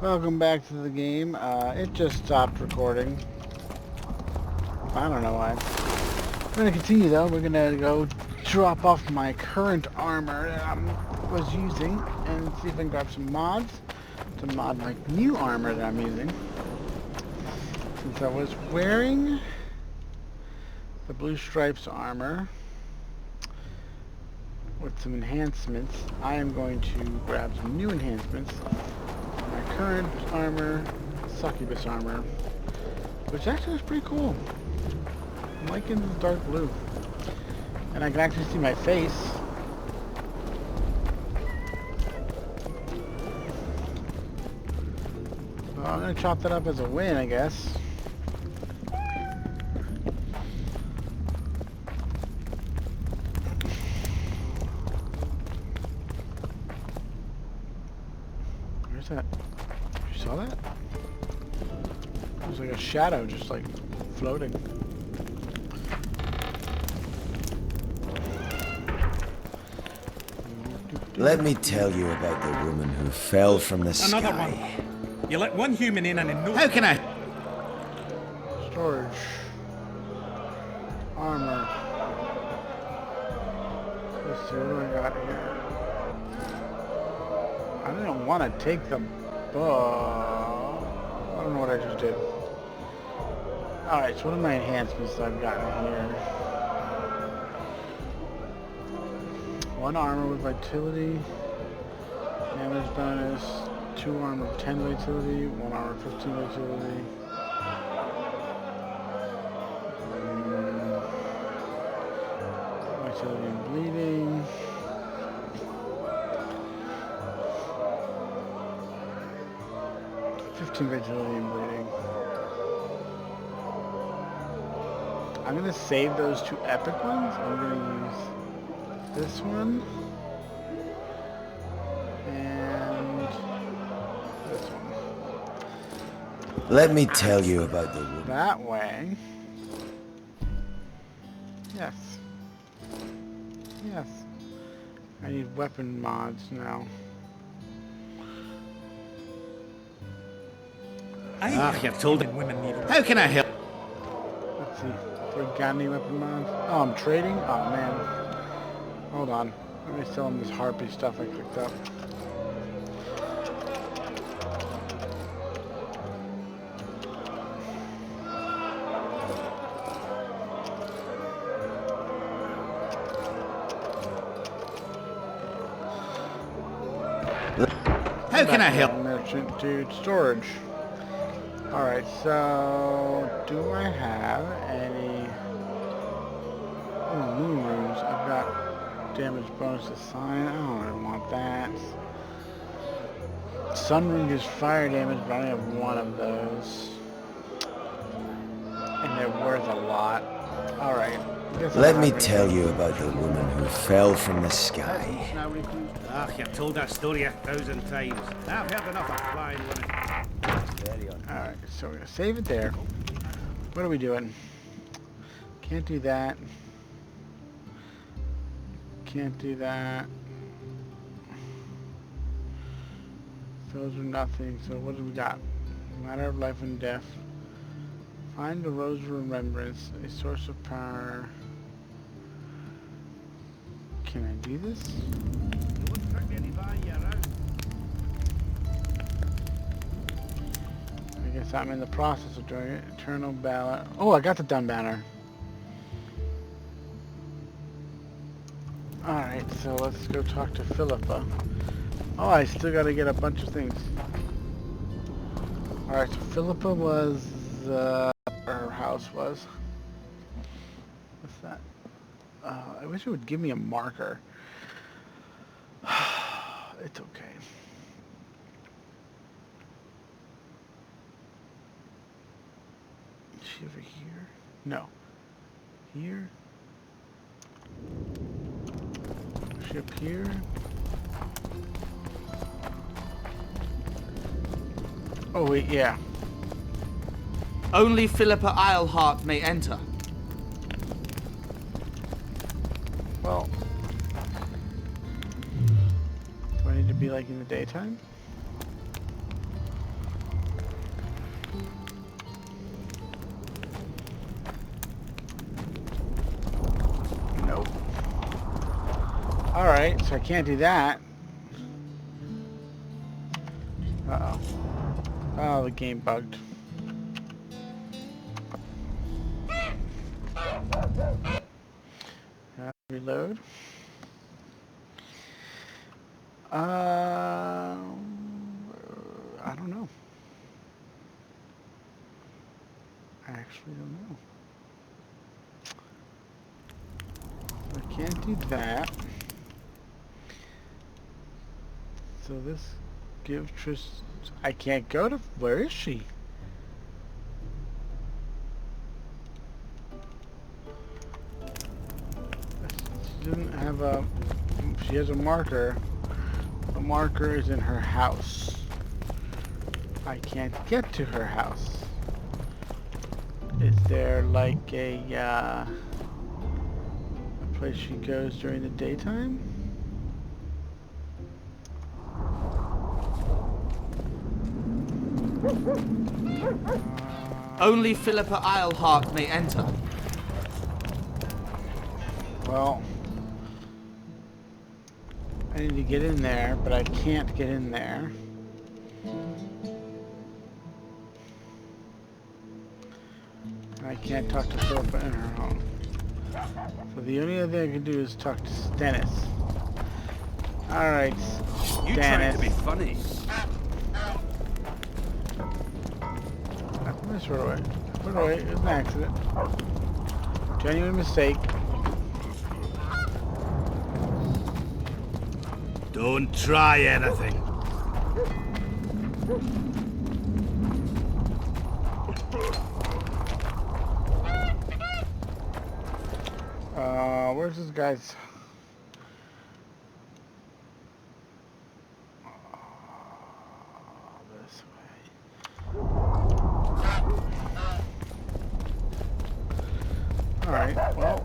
Welcome back to the game. It just stopped recording. I don't know why. We're going to continue though. We're going to go drop off my current armor that I was using and see if I can grab some mods to mod my new armor that I'm using. Since I was wearing the Blue Stripes armor with some enhancements, I am going to grab some new enhancements. My current armor, Succubus armor, which actually is pretty cool. I'm liking the dark blue. And I can actually see my face. Well, I'm going to chop that up as a win, I guess. Where's that? You saw that? It was like a shadow just like floating. Let me tell you about the woman who fell from the sky. Another one. You let one human in and in no... How can I... Storage. Armor. Let's see, what do I got here? I didn't want to take the bow. I don't know what I just did. Alright, so what are my enhancements I've gotten here? One armor with vitality, damage bonus, 2 armor 10 vitality, 1 armor 15 vitality. Vitality and bleeding. Vitality and bleeding. I'm gonna save those 2 epic ones. I'm gonna use this one and this one. Let me tell you about the woman. That way. Yes. Yes. I need weapon mods now. You're told it women need... How can I help? Let's see. If we got any weapon mods? Oh, I'm trading? Oh, man. Hold on. Let me sell him this harpy stuff I picked up. How can I help? Merchant dude, storage. Alright, so do I have any moon runes? I've got damage bonus to sign. I don't really want that. Sun rune gives fire damage, but I only have 1 of those. And they're worth a lot. Alright. Let me tell you about the woman who fell from the sky. You've told that story 1,000 times. I've heard enough of flying women. Alright, so we're gonna save it there. What are we doing? Can't do that. Can't do that. Those are nothing. So what do we got? Matter of life and death. Find the Rose of Remembrance, a source of power. Can I do this? I guess I'm in the process of doing it. Eternal Ballot. Oh, I got the Dun Banner. Alright, so let's go talk to Philippa. Oh, I still gotta get a bunch of things. Alright, so Philippa was, her house was. What's that? I wish it would give me a marker. It's okay. Is she over here? No. Here? Is she up here? Oh wait, yeah. Only Philippa Eilhart may enter. Well, do I need to be like in the daytime? Alright, so I can't do that. Uh-oh. Oh, the game bugged. Reload. I don't know. I actually don't know. I can't do that. So this gives Trish... I can't go to... Where is she? She doesn't have a... She has a marker. The marker is in her house. I can't get to her house. Is there like a place she goes during the daytime? Only Philippa Eilhart may enter. Well, I need to get in there, but I can't get in there. I can't talk to Philippa in her home. So the only other thing I can do is talk to Stennis. Alright, You trying to be Stennis. funny? I put my sword away. Put it away. It was an accident. Genuine mistake. Don't try anything. Where's this guy's... This way. Alright, well...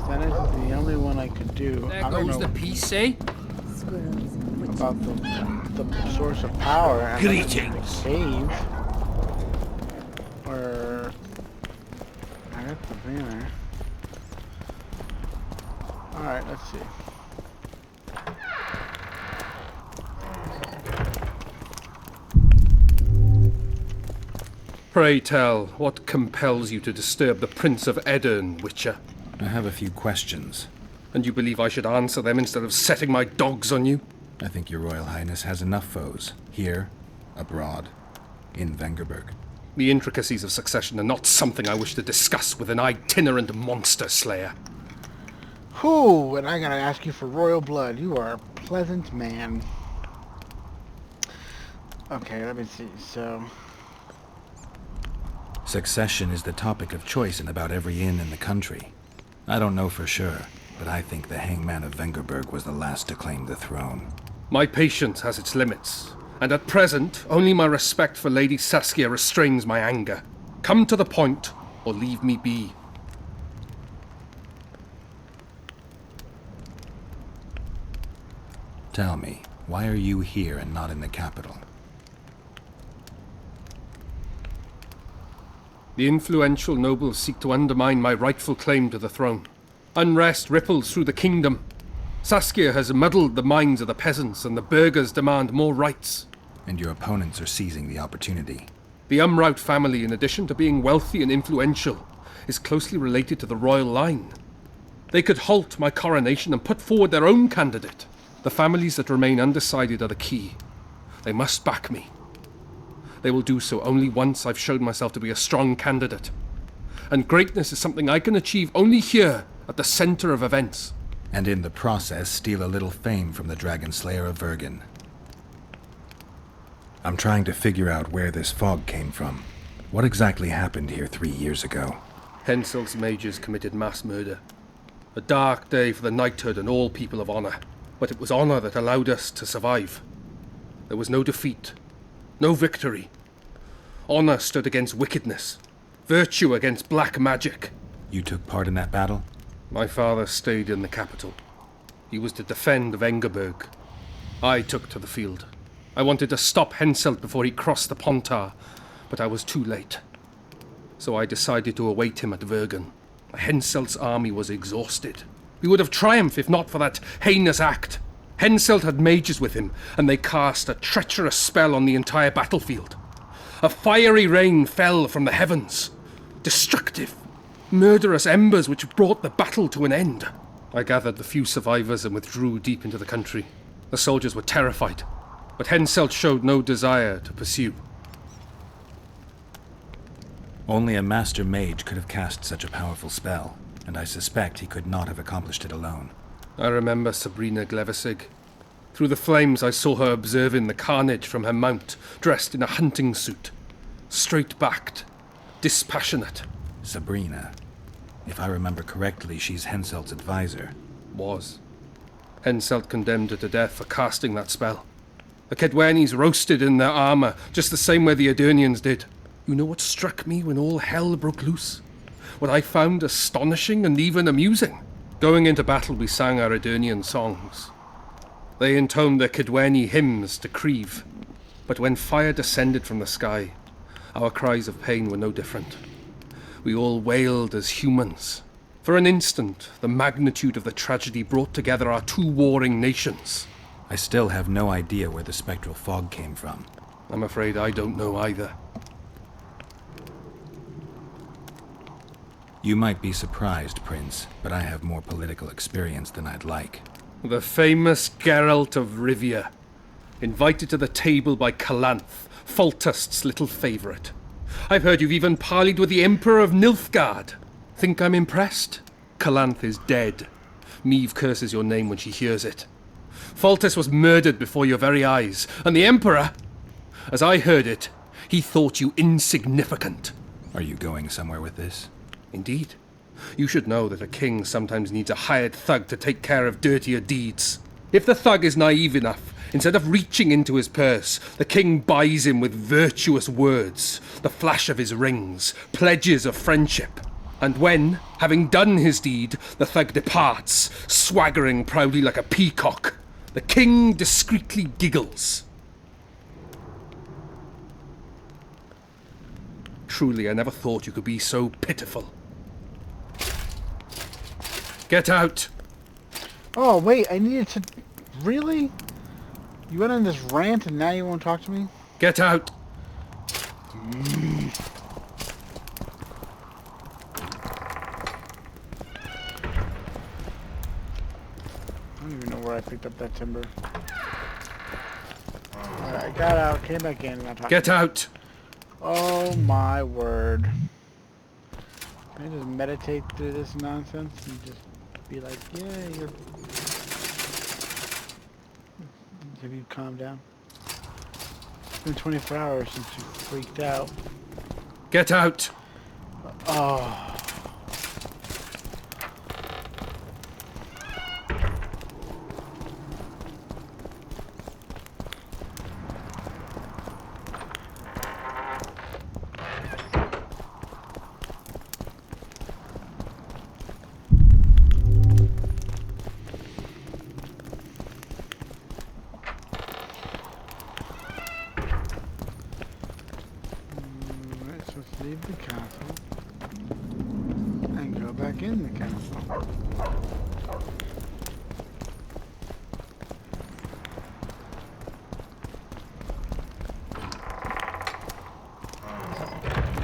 Stennis is the only one I could do. There I don't goes know the PC. about the source of power. And Greetings. the cave. Or... I got the banner. Alright, let's see. Pray tell, what compels you to disturb the Prince of Edirn, Witcher? I have a few questions. And you believe I should answer them instead of setting my dogs on you? I think your Royal Highness has enough foes. Here, abroad, in Vengerberg. The intricacies of succession are not something I wish to discuss with an itinerant monster slayer. Whew, and I gotta ask you for royal blood. You are a pleasant man. Okay, let me see. So... Succession is the topic of choice in about every inn in the country. I don't know for sure, but I think the Hangman of Vengerberg was the last to claim the throne. My patience has its limits, and at present, only my respect for Lady Saskia restrains my anger. Come to the point, or leave me be. Tell me, why are you here and not in the capital? The influential nobles seek to undermine my rightful claim to the throne. Unrest ripples through the kingdom. Saskia has muddled the minds of the peasants, and the burghers demand more rights. And your opponents are seizing the opportunity. The Umraut family, in addition to being wealthy and influential, is closely related to the royal line. They could halt my coronation and put forward their own candidate. The families that remain undecided are the key. They must back me. They will do so only once I've shown myself to be a strong candidate. And greatness is something I can achieve only here, at the center of events. And in the process, steal a little fame from the Dragon Slayer of Vergen. I'm trying to figure out where this fog came from. What exactly happened here 3 years ago? Hensel's mages committed mass murder. A dark day for the knighthood and all people of honor. But it was honor that allowed us to survive. There was no defeat. No victory. Honor stood against wickedness. Virtue against black magic. You took part in that battle? My father stayed in the capital. He was to defend Vengerberg. I took to the field. I wanted to stop Henselt before he crossed the Pontar, but I was too late. So I decided to await him at Vergen. Henselt's army was exhausted. We would have triumphed if not for that heinous act. Henselt had mages with him, and they cast a treacherous spell on the entire battlefield. A fiery rain fell from the heavens. Destructive, murderous embers which brought the battle to an end. I gathered the few survivors and withdrew deep into the country. The soldiers were terrified, but Henselt showed no desire to pursue. Only a master mage could have cast such a powerful spell, and I suspect he could not have accomplished it alone. I remember Sabrina Glevissig. Through the flames I saw her observing the carnage from her mount, dressed in a hunting suit. Straight-backed, dispassionate. Sabrina. If I remember correctly, she's Henselt's advisor. Was. Henselt condemned her to death for casting that spell. The Kedwenis roasted in their armor, just the same way the Aedirnians did. You know what struck me when all hell broke loose? What I found astonishing and even amusing? Going into battle, we sang our Aedirnian songs. They intoned their Kedweni hymns to Kriv. But when fire descended from the sky, our cries of pain were no different. We all wailed as humans. For an instant, the magnitude of the tragedy brought together our two warring nations. I still have no idea where the spectral fog came from. I'm afraid I don't know either. You might be surprised, Prince, but I have more political experience than I'd like. The famous Geralt of Rivia, invited to the table by Calanth, Foltest's little favourite. I've heard you've even parleyed with the Emperor of Nilfgaard. Think I'm impressed? Calanth is dead. Meve curses your name when she hears it. Foltest was murdered before your very eyes, and the Emperor, as I heard it, he thought you insignificant. Are you going somewhere with this? Indeed. You should know that a king sometimes needs a hired thug to take care of dirtier deeds. If the thug is naive enough, instead of reaching into his purse, the king buys him with virtuous words, the flash of his rings, pledges of friendship. And when, having done his deed, the thug departs, swaggering proudly like a peacock, the king discreetly giggles. Truly, I never thought you could be so pitiful. Get out! Oh, wait, I needed to... Really? You went on this rant and now you won't talk to me? Get out! I don't even know where I picked up that timber. Alright, I got out, came back in, and I talked. Get out! Oh my word. Can I just meditate through this nonsense and just be like, yeah, you're... Have you calmed down? It's been 24 hours since you freaked out. Get out! Oh. Let's leave the castle and go back in the castle.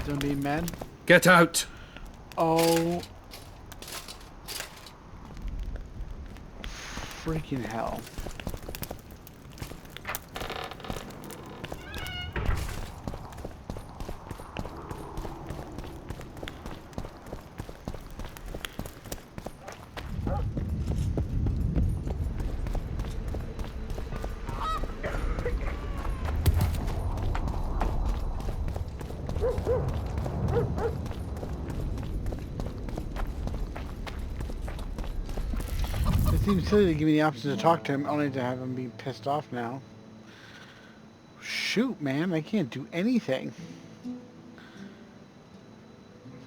Don't be mad. Get out! Oh. Freaking hell. It seems silly to give me the option to talk to him, only to have him be pissed off now. Shoot, man, I can't do anything.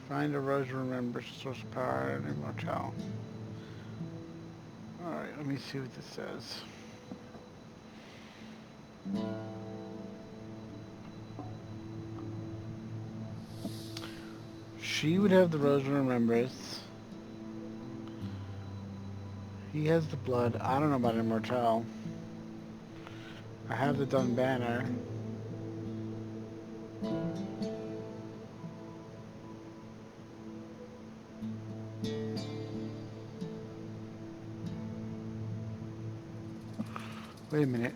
Find a rose remember source of power in a motel. Alright, let me see what this says. She would have the Rose of Remembrance. He has the blood. I don't know about Immortal. I have the Dun Banner. Wait a minute.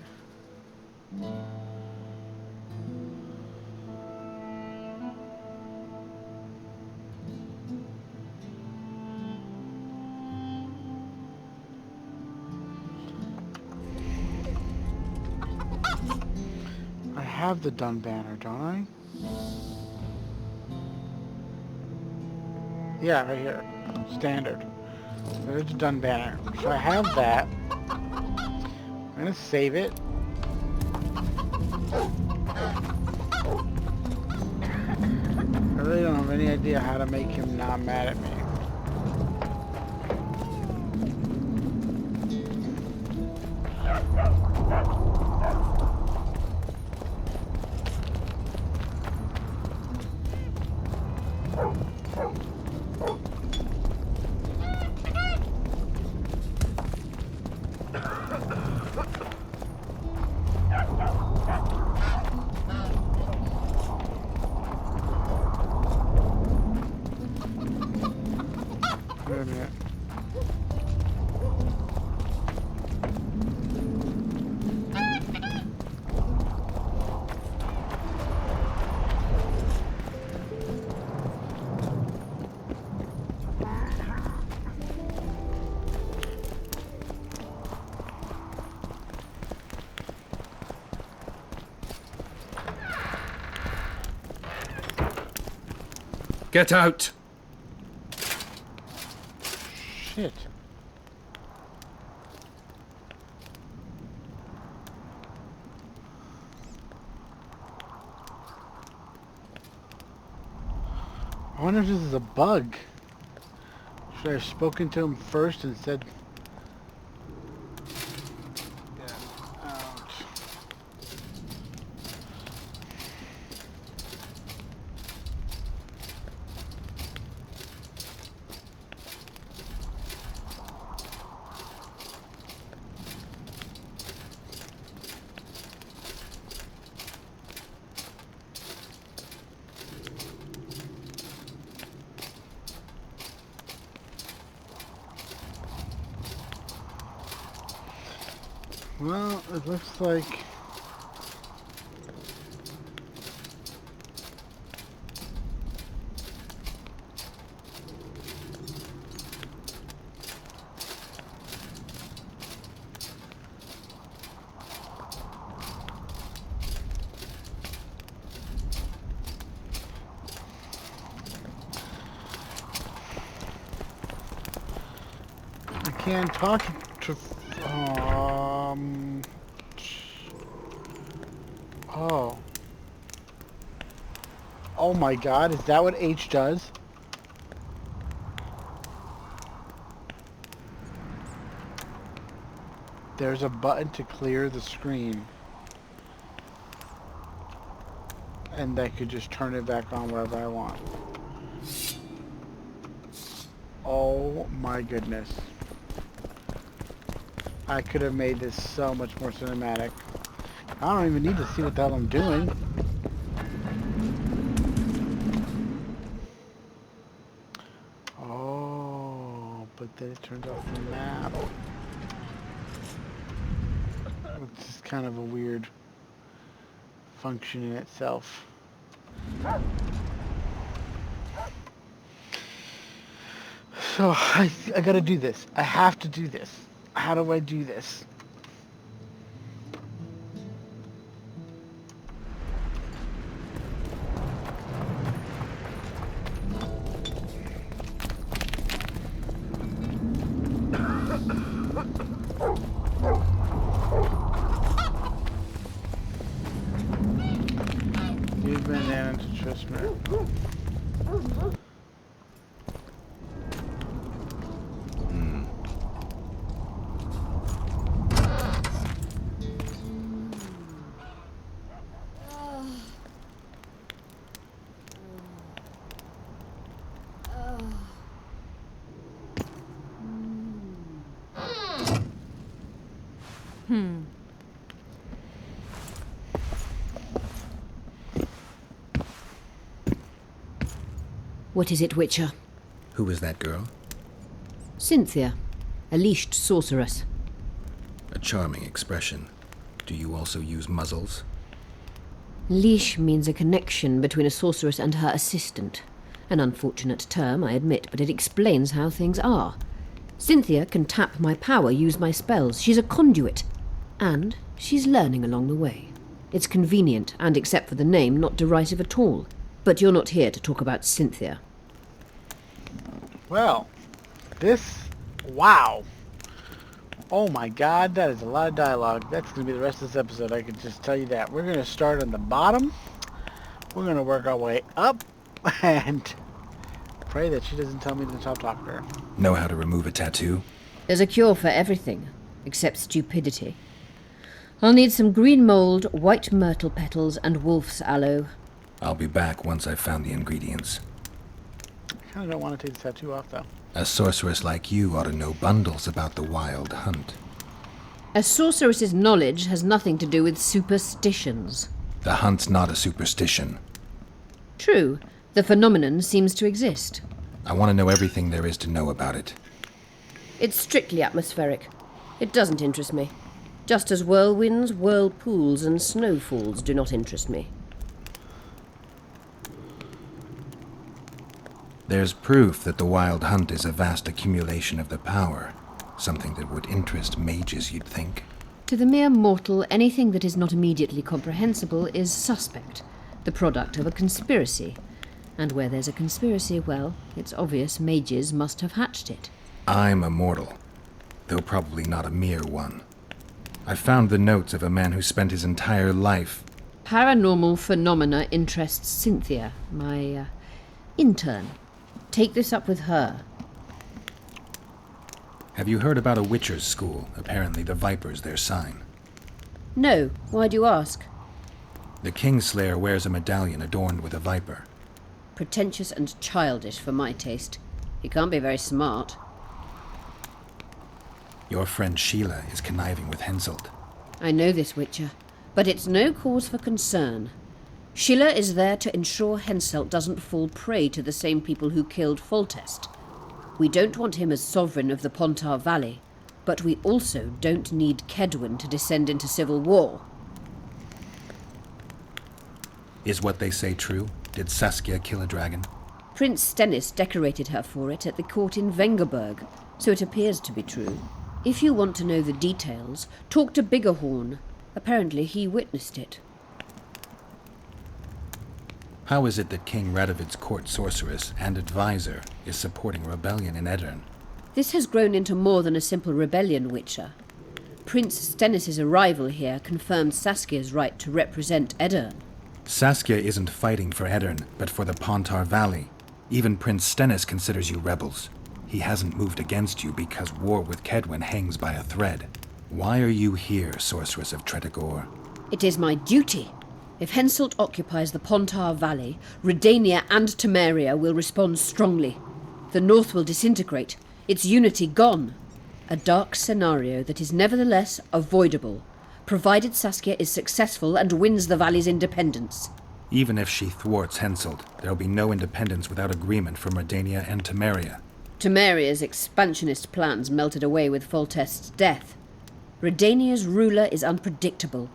I have the Dun Banner, don't I? Yeah, right here. Standard. There's the Dun Banner. So I have that. I'm gonna save it. I really don't have any idea how to make him not mad at me. Wait a minute. Get out! Shit. I wonder if this is a bug. Should I have spoken to him first and said... Get out. Well, it looks like... I can't talk to... Oh. Oh my god, is that what H does? There's a button to clear the screen. And I could just turn it back on wherever I want. Oh my goodness. I could have made this so much more cinematic. I don't even need to see what the hell I'm doing. Oh, but then it turns off the map. Which is kind of a weird function in itself. So I gotta do this. I have to do this. How do I do this? Use banana to trust me. What is it, Witcher? Who is that girl? Cynthia, a leashed sorceress. A charming expression. Do you also use muzzles? Leash means a connection between a sorceress and her assistant. An unfortunate term, I admit, but it explains how things are. Cynthia can tap my power, use my spells. She's a conduit. And she's learning along the way. It's convenient, and except for the name, not derisive at all. But you're not here to talk about Cynthia. Well, wow. Oh my god, that is a lot of dialogue. That's going to be the rest of this episode, I can just tell you that. We're going to start on the bottom. We're going to work our way up. And pray that she doesn't tell me to talk to her. Know how to remove a tattoo? There's a cure for everything, except stupidity. I'll need some green mold, white myrtle petals, and wolf's aloe. I'll be back once I've found the ingredients. I kind of don't want to take the tattoo off, though. A sorceress like you ought to know bundles about the wild hunt. A sorceress's knowledge has nothing to do with superstitions. The hunt's not a superstition. True, the phenomenon seems to exist. I want to know everything there is to know about it. It's strictly atmospheric. It doesn't interest me. Just as whirlwinds, whirlpools, and snowfalls do not interest me. There's proof that the wild hunt is a vast accumulation of the power. Something that would interest mages, you'd think. To the mere mortal, anything that is not immediately comprehensible is suspect, the product of a conspiracy. And where there's a conspiracy, well, it's obvious mages must have hatched it. I'm a mortal, though probably not a mere one. I found the notes of a man who spent his entire life... Paranormal phenomena interests Cynthia, my intern. Take this up with her. Have you heard about a Witcher's school? Apparently the Viper's their sign. No, why do you ask? The Kingslayer wears a medallion adorned with a viper. Pretentious and childish for my taste. He can't be very smart. Your friend Sheila is conniving with Henselt. I know this, Witcher, but it's no cause for concern. Sheila is there to ensure Henselt doesn't fall prey to the same people who killed Foltest. We don't want him as sovereign of the Pontar Valley, but we also don't need Kedwin to descend into civil war. Is what they say true? Did Saskia kill a dragon? Prince Stennis decorated her for it at the court in Vengerberg, so it appears to be true. If you want to know the details, talk to Biggerhorn. Apparently he witnessed it. How is it that King Radovid's court sorceress and advisor is supporting rebellion in Aedirn? This has grown into more than a simple rebellion, Witcher. Prince Stennis' arrival here confirmed Saskia's right to represent Aedirn. Saskia isn't fighting for Aedirn, but for the Pontar Valley. Even Prince Stennis considers you rebels. He hasn't moved against you because war with Kedwin hangs by a thread. Why are you here, Sorceress of Tretogor? It is my duty. If Henselt occupies the Pontar Valley, Redania and Temeria will respond strongly. The North will disintegrate, its unity gone. A dark scenario that is nevertheless avoidable, provided Saskia is successful and wins the Valley's independence. Even if she thwarts Henselt, there'll be no independence without agreement from Redania and Temeria. Temeria's expansionist plans melted away with Foltest's death. Redania's ruler is unpredictable,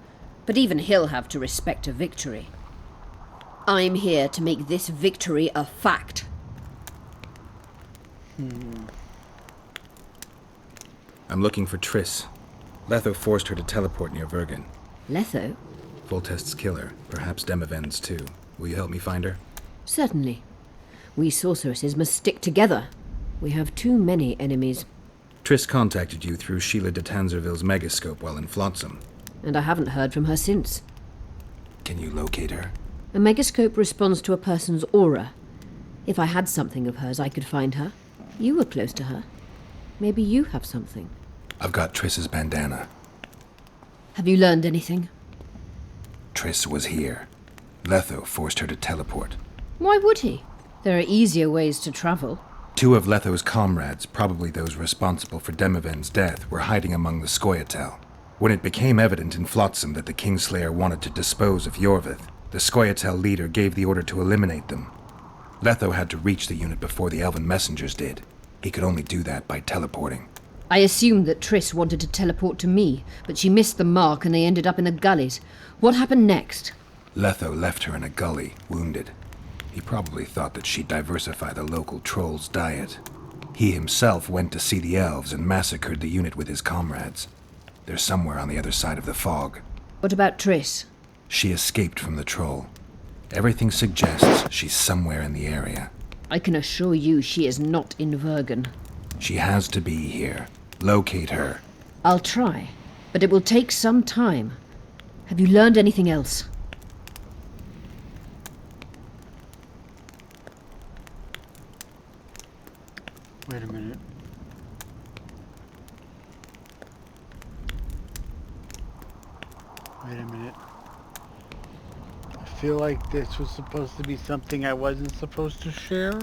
but even he'll have to respect a victory. I'm here to make this victory a fact. I'm looking for Triss. Letho forced her to teleport near Vergen. Letho? Foltest's killer, perhaps Demavend's too. Will you help me find her? Certainly. We sorceresses must stick together. We have too many enemies. Triss contacted you through Sheila de Tanzerville's megascope while in Flotsam. And I haven't heard from her since. Can you locate her? A megascope responds to a person's aura. If I had something of hers, I could find her. You were close to her. Maybe you have something. I've got Triss's bandana. Have you learned anything? Triss was here. Letho forced her to teleport. Why would he? There are easier ways to travel. 2 of Letho's comrades, probably those responsible for Demavend's death, were hiding among the Scoia'tael. When it became evident in Flotsam that the Kingslayer wanted to dispose of Yorvith, the Scoia'tael leader gave the order to eliminate them. Letho had to reach the unit before the Elven messengers did. He could only do that by teleporting. I assumed that Triss wanted to teleport to me, but she missed the mark and they ended up in the gullies. What happened next? Letho left her in a gully, wounded. He probably thought that she'd diversify the local trolls' diet. He himself went to see the elves and massacred the unit with his comrades. They're somewhere on the other side of the fog. What about Triss? She escaped from the troll. Everything suggests she's somewhere in the area. I can assure you she is not in Vergen. She has to be here. Locate her. I'll try, but it will take some time. Have you learned anything else? Wait a minute. Wait a minute. I feel like this was supposed to be something I wasn't supposed to share.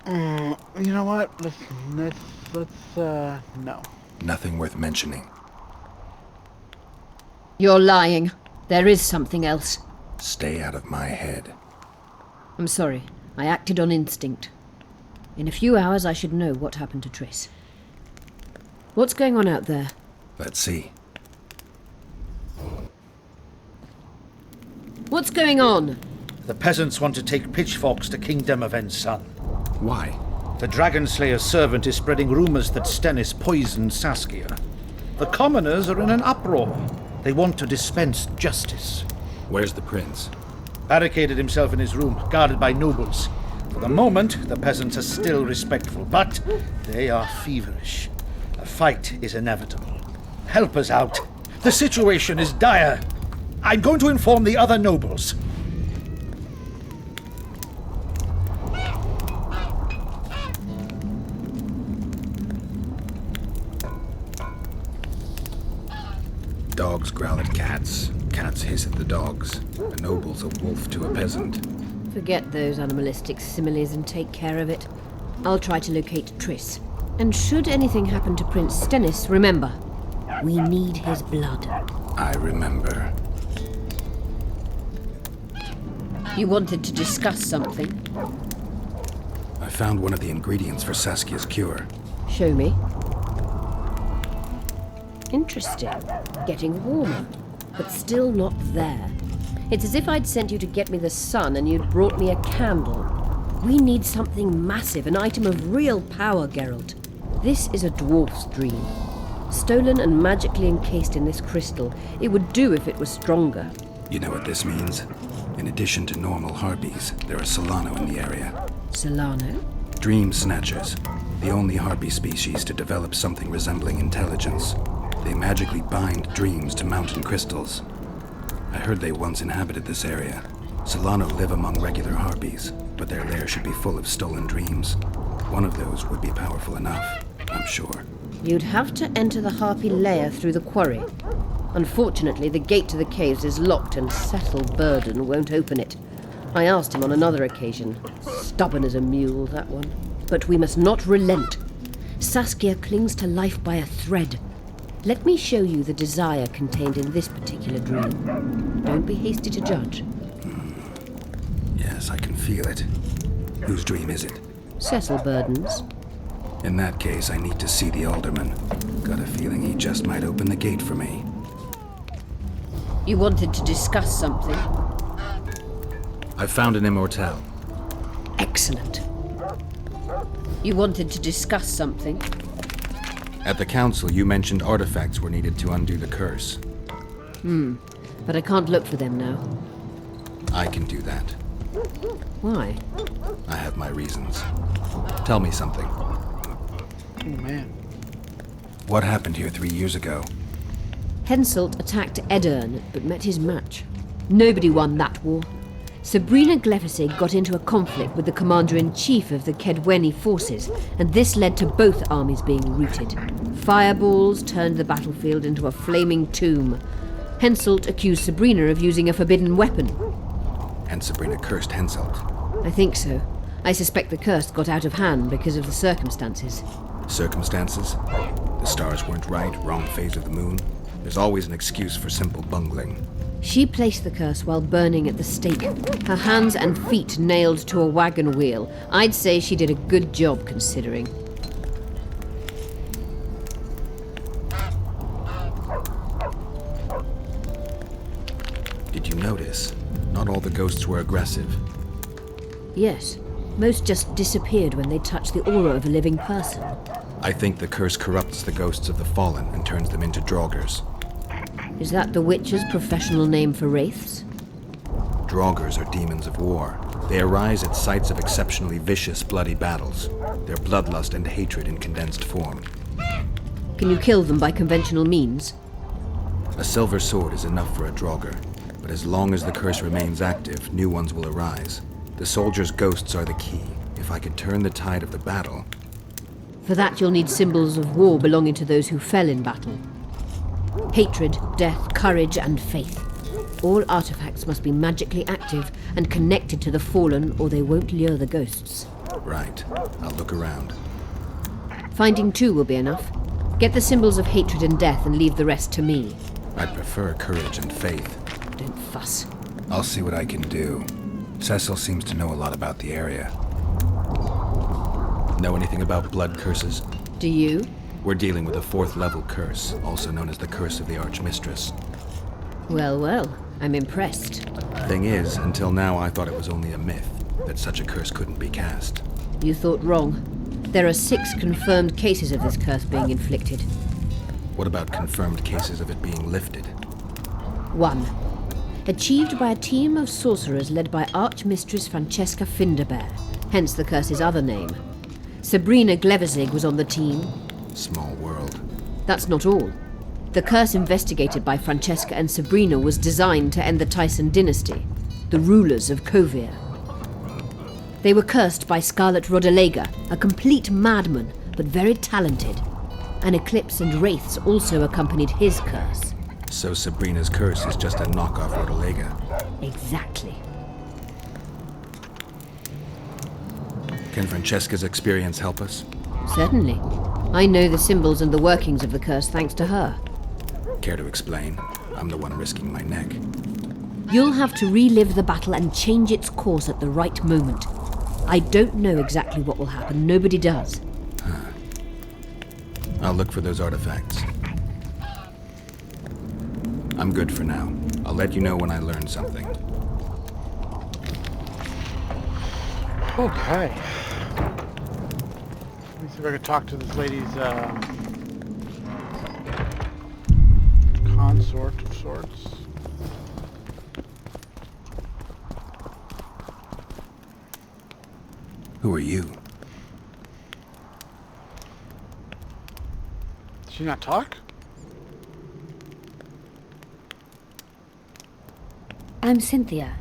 You know what? Let's no. Nothing worth mentioning. You're lying. There is something else. Stay out of my head. I'm sorry. I acted on instinct. In a few hours I should know what happened to Triss. What's going on out there? Let's see. What's going on? The peasants want to take pitchforks to King Demoven's son. Why? The Dragonslayer's servant is spreading rumors that Stennis poisoned Saskia. The commoners are in an uproar. They want to dispense justice. Where's the prince? Barricaded himself in his room, guarded by nobles. For the moment, the peasants are still respectful, but they are feverish. A fight is inevitable. Help us out. The situation is dire. I'm going to inform the other nobles. Dogs growl at cats. Cats hiss at the dogs. A noble's a wolf to a peasant. Forget those animalistic similes and take care of it. I'll try to locate Triss. And should anything happen to Prince Stennis, remember, we need his blood. I remember. You wanted to discuss something. I found one of the ingredients for Saskia's cure. Show me. Interesting. Getting warmer, but still not there. It's as if I'd sent you to get me the sun and you'd brought me a candle. We need something massive, an item of real power, Geralt. This is a dwarf's dream. Stolen and magically encased in this crystal. It would do if it was stronger. You know what this means? In addition to normal harpies, there are Solano in the area. Solano? Dream Snatchers. The only harpy species to develop something resembling intelligence. They magically bind dreams to mountain crystals. I heard they once inhabited this area. Solano live among regular harpies, but their lair should be full of stolen dreams. One of those would be powerful enough, I'm sure. You'd have to enter the harpy lair through the quarry. Unfortunately, the gate to the caves is locked and Cecil Burden won't open it. I asked him on another occasion. Stubborn as a mule, that one. But we must not relent. Saskia clings to life by a thread. Let me show you the desire contained in this particular dream. Don't be hasty to judge. Yes, I can feel it. Whose dream is it? Cecil Burden's. In that case, I need to see the alderman. Got a feeling he just might open the gate for me. You wanted to discuss something. I found an immortal. Excellent. You wanted to discuss something. At the council, you mentioned artifacts were needed to undo the curse. But I can't look for them now. I can do that. Why? I have my reasons. Tell me something. Oh man. What happened here 3 years ago? Henselt attacked Edirn, but met his match. Nobody won that war. Sabrina Glefacy got into a conflict with the commander-in-chief of the Kedweni forces, and this led to both armies being routed. Fireballs turned the battlefield into a flaming tomb. Henselt accused Sabrina of using a forbidden weapon. And Sabrina cursed Henselt. I think so. I suspect the curse got out of hand because of the circumstances. Circumstances? The stars weren't right, wrong phase of the moon. There's always an excuse for simple bungling. She placed the curse while burning at the stake, her hands and feet nailed to a wagon wheel. I'd say she did a good job, considering. Did you notice? Not all the ghosts were aggressive. Yes, most just disappeared when they touched the aura of a living person. I think the curse corrupts the ghosts of the fallen and turns them into draugrs. Is that the Witcher's professional name for wraiths? Draugrs are demons of war. They arise at sites of exceptionally vicious, bloody battles. Their bloodlust and hatred in condensed form. Can you kill them by conventional means? A silver sword is enough for a draugr, but as long as the curse remains active, new ones will arise. The soldiers' ghosts are the key. If I could turn the tide of the battle... For that you'll need symbols of war belonging to those who fell in battle. Hatred, death, courage, and faith. All artifacts must be magically active and connected to the fallen, or they won't lure the ghosts. Right. I'll look around. Finding two will be enough. Get the symbols of hatred and death and leave the rest to me. I'd prefer courage and faith. Don't fuss. I'll see what I can do. Cecil seems to know a lot about the area. Know anything about blood curses? Do you? We're dealing with a 4th level curse, also known as the Curse of the Archmistress. Well, well, I'm impressed. Thing is, until now I thought it was only a myth, that such a curse couldn't be cast. You thought wrong. There are 6 confirmed cases of this curse being inflicted. What about confirmed cases of it being lifted? 1. Achieved by a team of sorcerers led by Archmistress Francesca Finderbear, hence the curse's other name. Sabrina Glevezig was on the team. Small world. That's not all. The curse investigated by Francesca and Sabrina was designed to end the Tyson dynasty, the rulers of Kovir. They were cursed by Scarlet Rodalega, a complete madman, but very talented. An eclipse and wraiths also accompanied his curse. So Sabrina's curse is just a knockoff Rodalega. Exactly. Can Francesca's experience help us? Certainly. I know the symbols and the workings of the curse thanks to her. Care to explain? I'm the one risking my neck. You'll have to relive the battle and change its course at the right moment. I don't know exactly what will happen. Nobody does. I'll look for those artifacts. I'm good for now. I'll let you know when I learn something. Okay. Let me see if I can talk to this lady's consort of sorts. Who are you? Did she not talk? I'm Cynthia,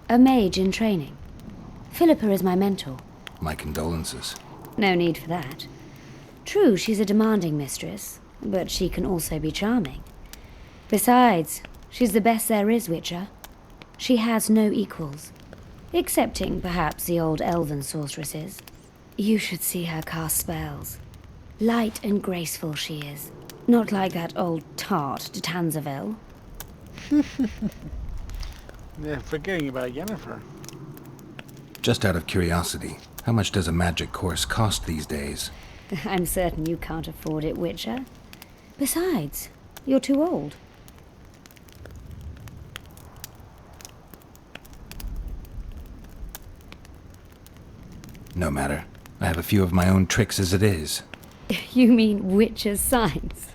a mage in training. Philippa is my mentor. My condolences. No need for that. True, she's a demanding mistress, but she can also be charming. Besides, she's the best there is, Witcher. She has no equals, excepting perhaps the old elven sorceresses. You should see her cast spells. Light and graceful she is, not like that old tart de Tanzaville. Yeah, forgetting about Yennefer. Just out of curiosity, how much does a magic course cost these days? I'm certain you can't afford it, Witcher. Besides, you're too old. No matter. I have a few of my own tricks as it is. You mean Witcher's signs?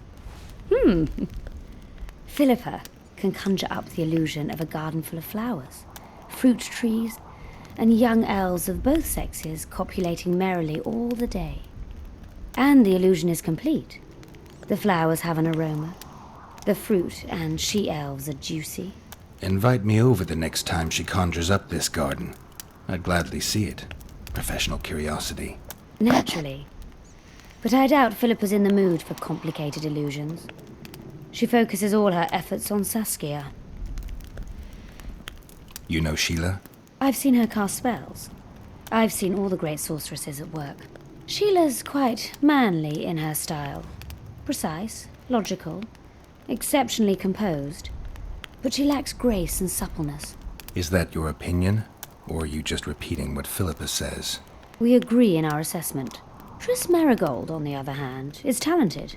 Philippa can conjure up the illusion of a garden full of flowers, fruit trees, and young elves of both sexes copulating merrily all the day. And the illusion is complete. The flowers have an aroma. The fruit and she-elves are juicy. Invite me over the next time she conjures up this garden. I'd gladly see it. Professional curiosity. Naturally. But I doubt Philippa's in the mood for complicated illusions. She focuses all her efforts on Saskia. You know Sheila? I've seen her cast spells. I've seen all the great sorceresses at work. Sheila's quite manly in her style. Precise, logical, exceptionally composed. But she lacks grace and suppleness. Is that your opinion? Or are you just repeating what Philippa says? We agree in our assessment. Triss Merigold, on the other hand, is talented.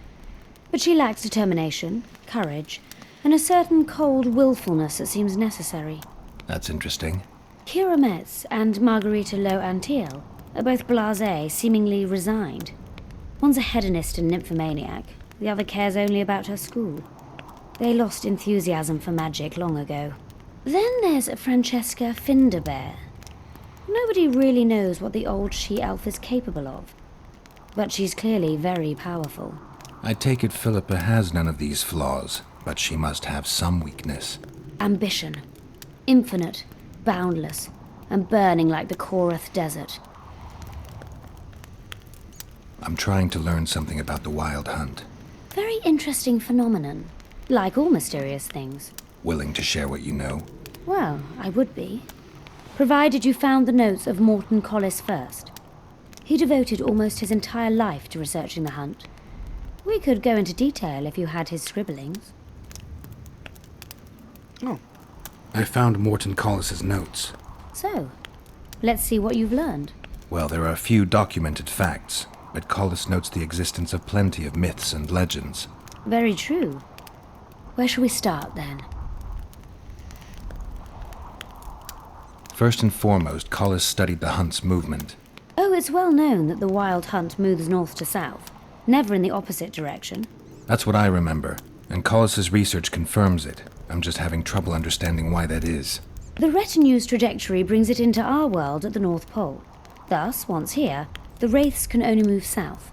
But she lacks determination, courage, and a certain cold willfulness that seems necessary. That's interesting. Kira Metz and Margarita Lowe Antiel are both blasé, seemingly resigned. One's a hedonist and nymphomaniac, the other cares only about her school. They lost enthusiasm for magic long ago. Then there's Francesca Finderbear. Nobody really knows what the old she-elf is capable of, but she's clearly very powerful. I take it Philippa has none of these flaws, but she must have some weakness. Ambition. Infinite, boundless, and burning like the Korath Desert. I'm trying to learn something about the Wild Hunt. Very interesting phenomenon, like all mysterious things. Willing to share what you know? Well, I would be. Provided you found the notes of Morton Collis first. He devoted almost his entire life to researching the hunt. We could go into detail if you had his scribblings. Oh. I found Morton Collis's notes. So, let's see what you've learned. Well, there are a few documented facts, but Collis notes the existence of plenty of myths and legends. Very true. Where shall we start, then? First and foremost, Collis studied the hunt's movement. Oh, it's well known that the Wild Hunt moves north to south, never in the opposite direction. That's what I remember, and Collis's research confirms it. I'm just having trouble understanding why that is. The retinue's trajectory brings it into our world at the North Pole. Thus, once here, the wraiths can only move south.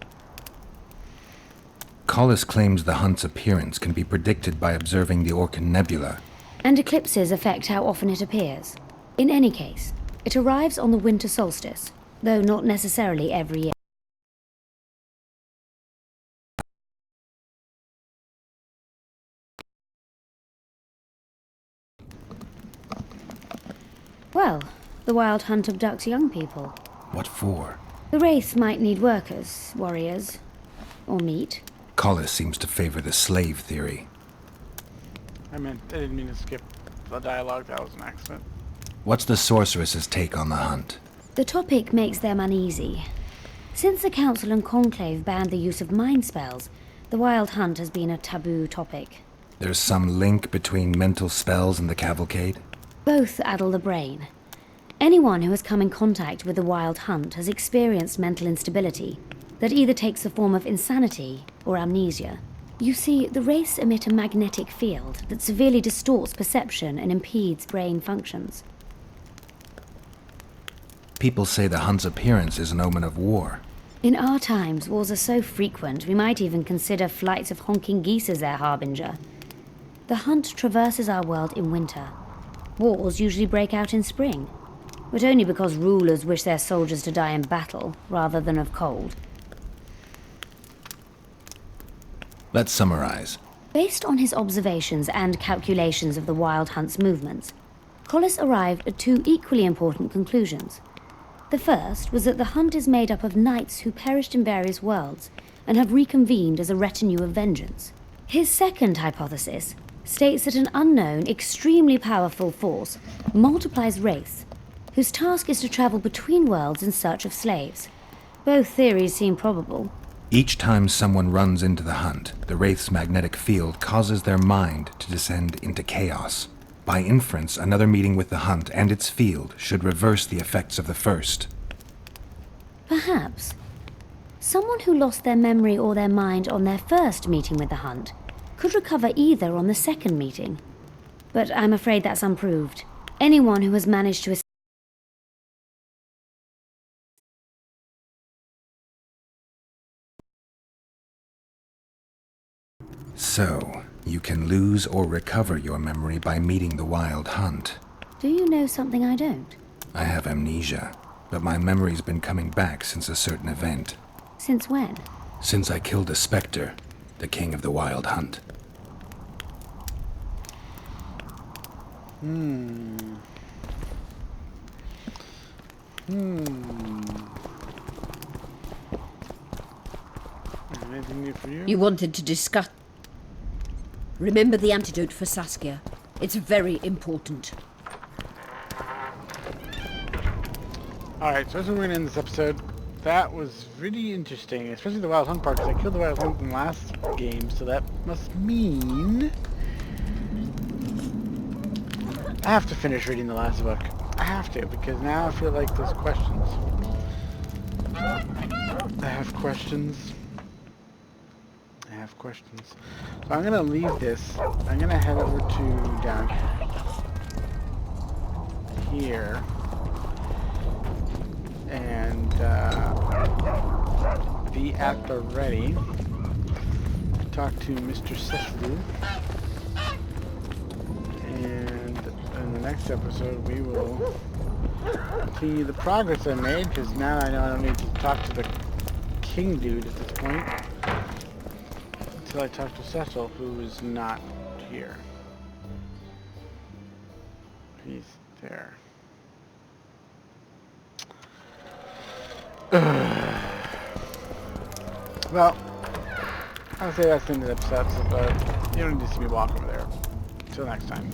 Collis claims the hunt's appearance can be predicted by observing the Orcan Nebula. And eclipses affect how often it appears. In any case, it arrives on the winter solstice, though not necessarily every year. Well, the Wild Hunt abducts young people. What for? The wraiths might need workers, warriors, or meat. Collis seems to favor the slave theory. I didn't mean to skip the dialogue. That was an accident. What's the sorceress's take on the hunt? The topic makes them uneasy. Since the Council and Conclave banned the use of mind spells, the Wild Hunt has been a taboo topic. There's some link between mental spells and the cavalcade? Both addle the brain. Anyone who has come in contact with the Wild Hunt has experienced mental instability that either takes the form of insanity or amnesia. You see, the wraiths emit a magnetic field that severely distorts perception and impedes brain functions. People say the hunt's appearance is an omen of war. In our times, wars are so frequent, we might even consider flights of honking geese as their harbinger. The hunt traverses our world in winter. Wars usually break out in spring, but only because rulers wish their soldiers to die in battle rather than of cold. Let's summarize. Based on his observations and calculations of the Wild Hunt's movements, Collis arrived at two equally important conclusions. The first was that the hunt is made up of knights who perished in various worlds and have reconvened as a retinue of vengeance. His second hypothesis states that an unknown, extremely powerful force multiplies wraiths, whose task is to travel between worlds in search of slaves. Both theories seem probable. Each time someone runs into the hunt, the wraith's magnetic field causes their mind to descend into chaos. By inference, another meeting with the hunt and its field should reverse the effects of the first. Perhaps. Someone who lost their memory or their mind on their first meeting with the hunt could recover either on the second meeting. But I'm afraid that's unproved. Anyone who has managed to So, you can lose or recover your memory by meeting the Wild Hunt. Do you know something I don't? I have amnesia, but my memory's been coming back since a certain event. Since when? Since I killed a specter, the king of the Wild Hunt. Anything new for you? You wanted to discuss... Remember the antidote for Saskia. It's very important. Alright, so that's where we're going to end this episode. That was really interesting, especially the Wild Hunt part, because I killed the Wild Hunt in the last game, so that must mean... I have to finish reading the last book. I have to, because now I feel like there's questions. I have questions. So I'm gonna leave this. I'm gonna head over to down here. And be at the ready to talk to Mr. Cecil. And in the next episode we will continue the progress I made, because now I know I don't need to talk to the king dude at this point until I talk to Cecil, who is not here. He's there. Well, I'll say that's the end of the episode, but you don't need to see me walk over there. Until next time.